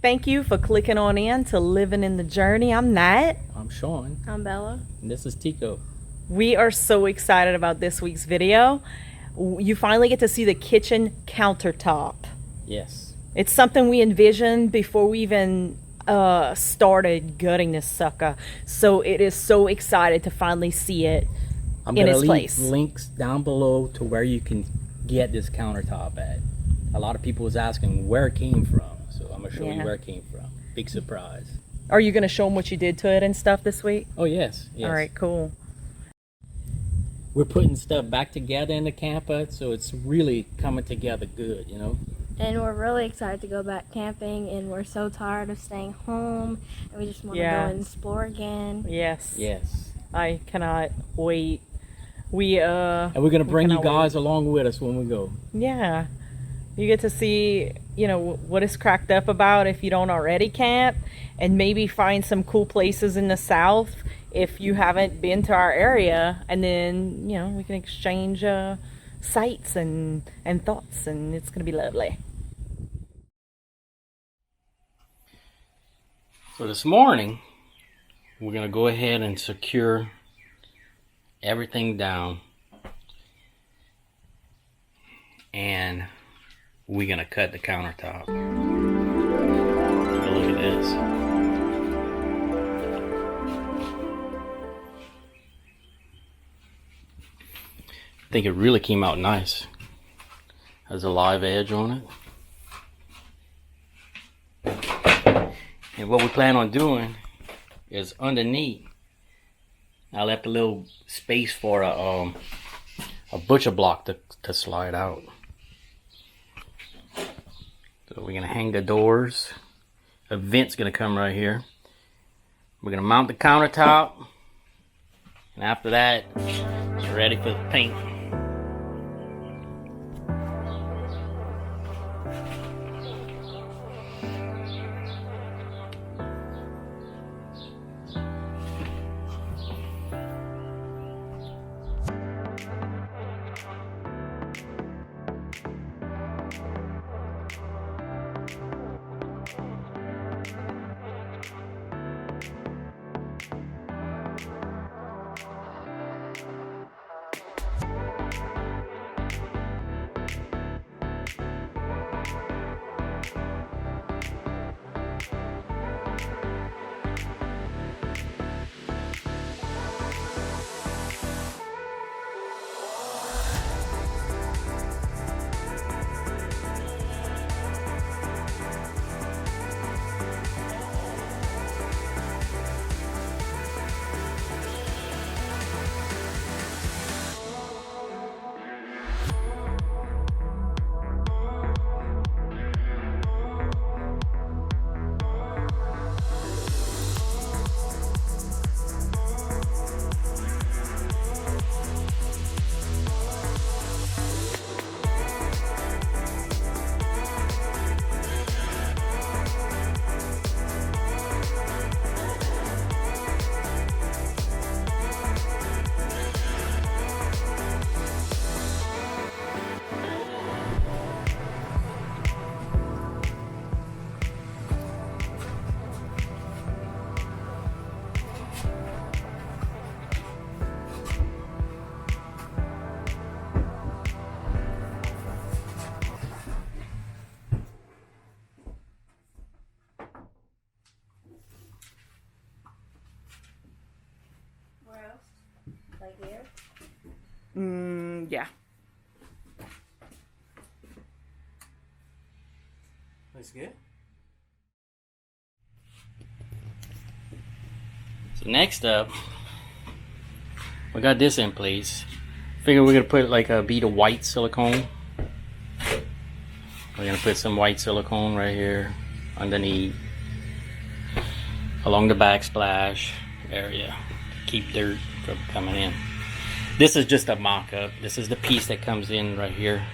Thank you for clicking on in to Living in the Journey. I'm Nat. I'm Sean. I'm Bella. And this is Tico. We are so excited about this week's video. You finally get to see the kitchen countertop. Yes. It's something we envisioned before we even started gutting this sucker. So it is so excited to finally see it I'm in gonna its leave place. links down below to where you can get this countertop at. A lot of people was asking where it came from, so I'm gonna show you where it came from. Big surprise. Are you going to show them what you did to it and stuff this week? Oh yes, yes. All right, cool. We're putting stuff back together in the camper, so it's really coming together good, you know. And we're really excited to go back camping, and we're so tired of staying home, and we just want to go and explore again. Yes. Yes. I cannot wait. And we're gonna bring you guys along with us when we go. Yeah. You get to see, you know, what it's cracked up about if you don't already camp, and maybe find some cool places in the South if you haven't been to our area, and then, you know, we can exchange sights and thoughts, and it's gonna be lovely. So this morning, we're gonna go ahead and secure everything down, and we're gonna cut the countertop. Look at this. I think it really came out nice. Has a live edge on it. And what we plan on doing is underneath, I left a little space for a butcher block to slide out. So we're gonna hang the doors. A vent's gonna come right here. We're gonna mount the countertop, and after that, it's ready for the paint. Like here? Yeah. That's good. So next up, we got this in place. Figure we're gonna put like a bead of white silicone. We're gonna put some white silicone right here underneath, along the backsplash area, to keep dirt from coming in. This is just a mock-up. This is the piece that comes in right here.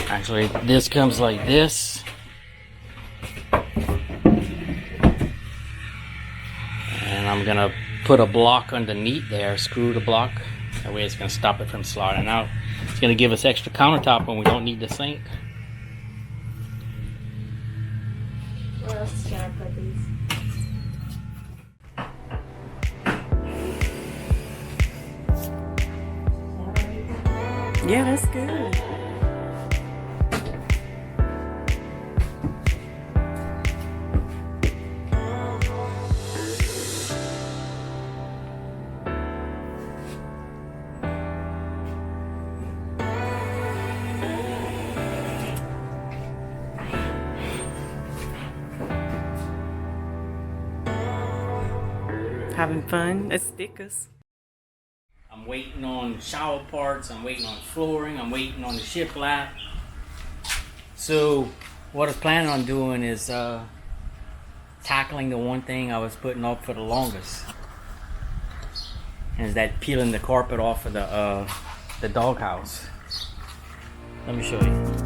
Actually, this comes like this. And I'm gonna put a block underneath there, screw the block. That way it's gonna stop it from sliding out. It's gonna give us extra countertop when we don't need the sink. What else? Yeah, that's good. Having fun at stickers. I'm waiting on shower parts, I'm waiting on flooring, I'm waiting on the shiplap. So what I was planning on doing is tackling the one thing I was putting off for the longest. And is that peeling the carpet off of the doghouse. Let me show you.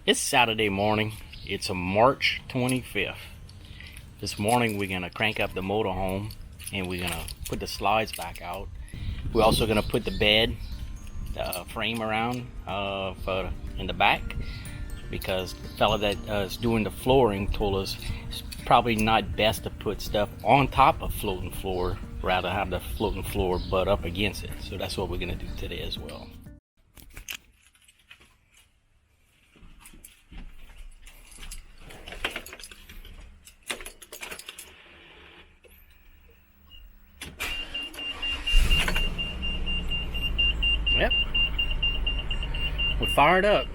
It's Saturday morning. It's a March 25th. This morning we're gonna crank up the motorhome and we're gonna put the slides back out. We're also gonna put the bed, the frame around in the back, because the fella that is doing the flooring told us it's probably not best to put stuff on top of floating floor, rather have the floating floor butt up against it. So that's what we're gonna do today as well. Yep, we're fired up.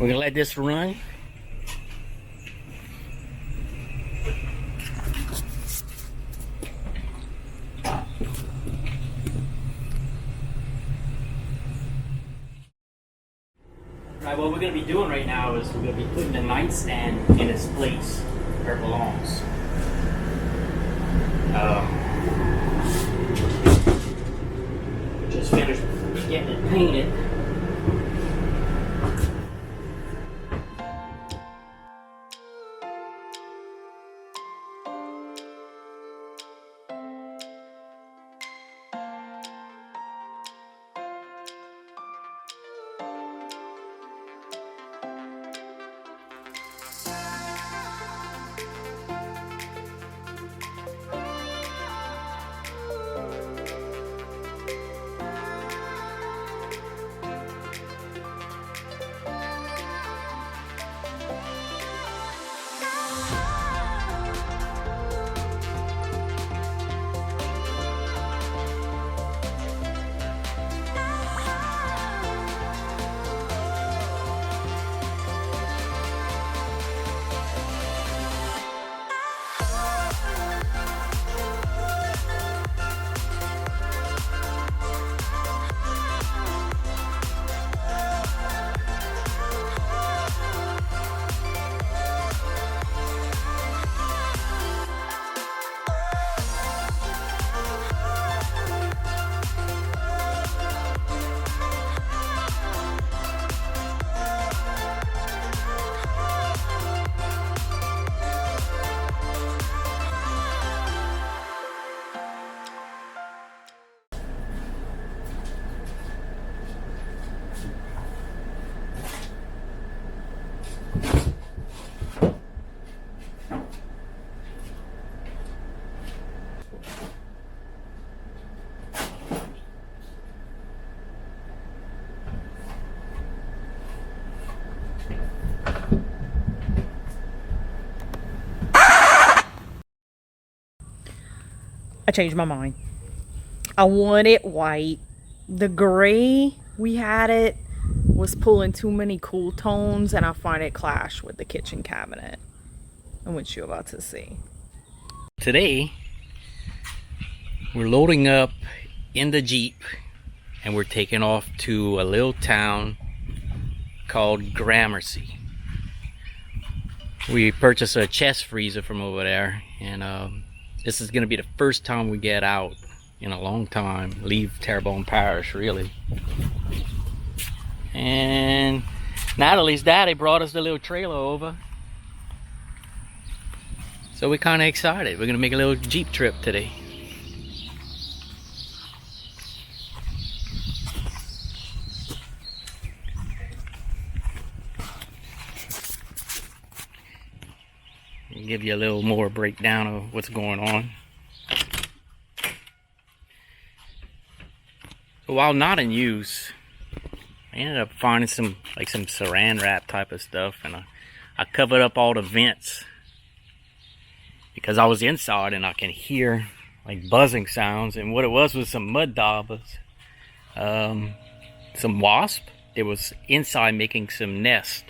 We're gonna let this run. Right, what we're going to be doing right now is we're going to be putting the nightstand in its place where it belongs. Just finished getting it painted. I changed my mind. I want it white. The gray we had it was pulling too many cool tones, and I find it clash with the kitchen cabinet, and what you're about to see. Today, we're loading up in the Jeep and we're taking off to a little town called Gramercy. We purchased a chest freezer from over there, and this is going to be the first time we get out in a long time, leave Terrebonne Parish really. And Natalie's daddy brought us the little trailer over, so we're kind of excited. We're gonna make a little Jeep trip today. I'll give you a little more breakdown of what's going on. So while not in use, I ended up finding some saran wrap type of stuff, and I covered up all the vents because I was inside and I can hear like buzzing sounds, and what it was some mud daubers, some wasp. It was inside making some nest,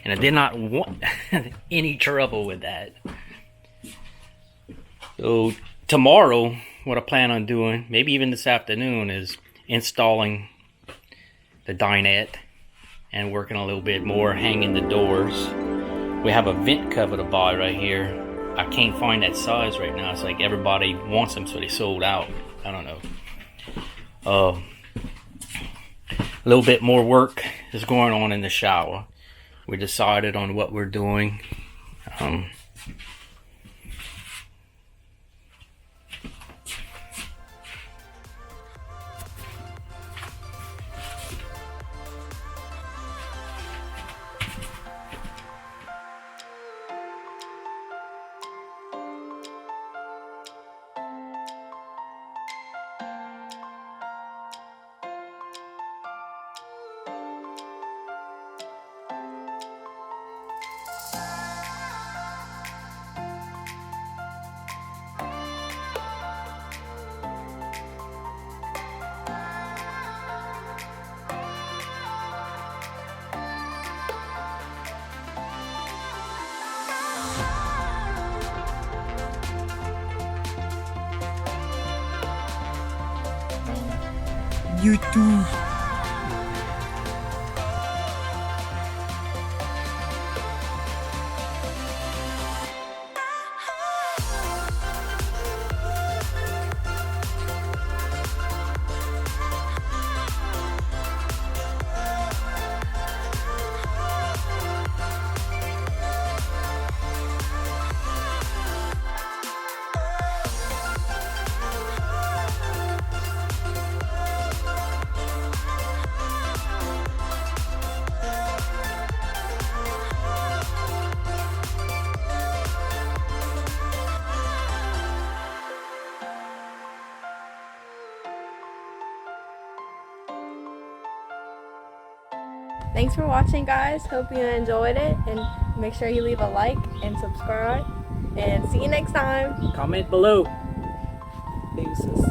and I did not want any trouble with that. So tomorrow, what I plan on doing, maybe even this afternoon, is installing the dinette and working a little bit more, hanging the doors. We have a vent cover to buy right here. I can't find that size right now. It's like everybody wants them, so they sold out. I don't know. A little bit more work is going on in the shower. We decided on what we're doing. YouTube. Thanks for watching, guys. Hope you enjoyed it, and make sure you leave a like and subscribe, and see you next time. Comment below. Deuces.